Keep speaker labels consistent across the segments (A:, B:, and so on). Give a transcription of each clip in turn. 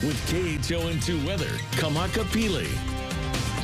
A: With KHON2 weather, Kamaka Pili.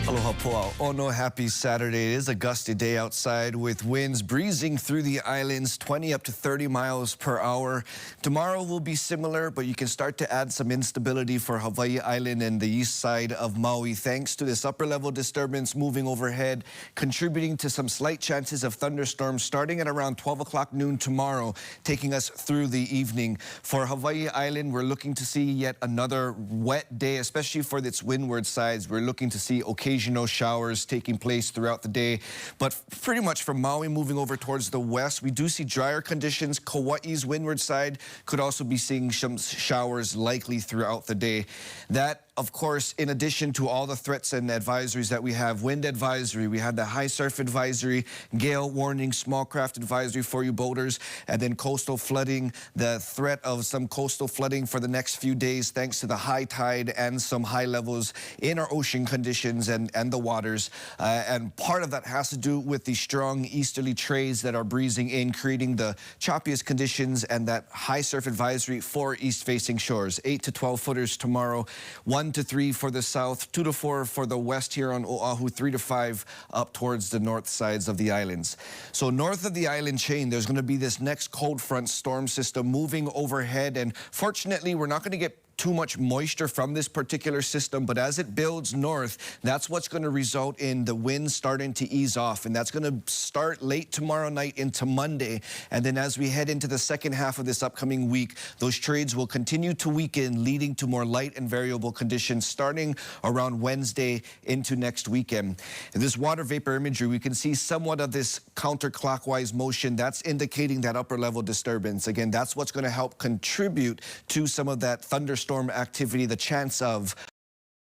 B: Aloha poa. Ono, happy Saturday. It is a gusty day outside with winds breezing through the islands, 20 up to 30 miles per hour. Tomorrow will be similar, but you can start to add some instability for Hawaii Island and the east side of Maui, thanks to this upper level disturbance moving overhead, contributing to some slight chances of thunderstorms starting at around 12 o'clock noon tomorrow, taking us through the evening. For Hawaii Island, we're looking to see yet another wet day, especially for its windward sides. We're looking to see occasional showers taking place throughout the day, but pretty much from Maui moving over towards the west, we do see drier conditions. Kauai's windward side could also be seeing some showers likely throughout the day. That, of course, in addition to all the threats and advisories that we have, wind advisory, we had the high surf advisory, gale warning, small craft advisory for you boaters, and then coastal flooding, the threat of some coastal flooding for the next few days thanks to the high tide and some high levels in our ocean conditions and the waters. And part of that has to do with the strong easterly trades that are breezing in, creating the choppiest conditions and that high surf advisory for east-facing shores. 8 to 12 footers tomorrow, 1 to 3 for the south, 2 to 4 for the west here on Oahu, 3 to 5 up towards the north sides of the islands. So north of the island chain, there's going to be this next cold front storm system moving overhead, and fortunately, we're not going to get too much moisture from this particular system, but as it builds north, that's what's going to result in the winds starting to ease off, and that's going to start late tomorrow night into Monday. And then as we head into the second half of this upcoming week, those trades will continue to weaken, leading to more light and variable conditions starting around Wednesday into next weekend. In this water vapor imagery, we can see somewhat of this counterclockwise motion. That's indicating that upper level disturbance. Again, that's what's going to help contribute to some of that thunderstorm activity, the chance of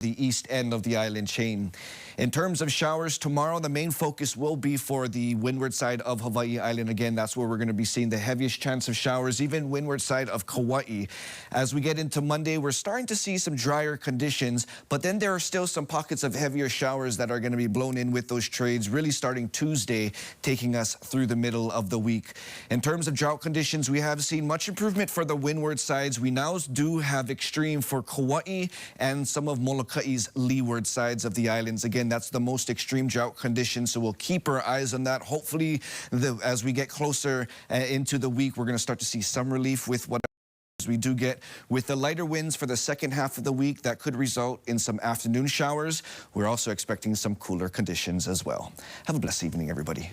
B: the east end of the island chain. In terms of showers tomorrow, the main focus will be for the windward side of Hawaii Island. Again, that's where we're going to be seeing the heaviest chance of showers, even windward side of Kauai. As we get into Monday, we're starting to see some drier conditions, but then there are still some pockets of heavier showers that are going to be blown in with those trades, really starting Tuesday, taking us through the middle of the week. In terms of drought conditions, we have seen much improvement for the windward sides. We now do have extreme for Kauai and some of Moloka'i's leeward sides of the islands. Again, that's the most extreme drought conditions, so we'll keep our eyes on that. Hopefully, as we get closer into the week, we're going to start to see some relief with what we do get with the lighter winds for the second half of the week. That could result in some afternoon showers. We're also expecting some cooler conditions as well. Have a blessed evening, everybody.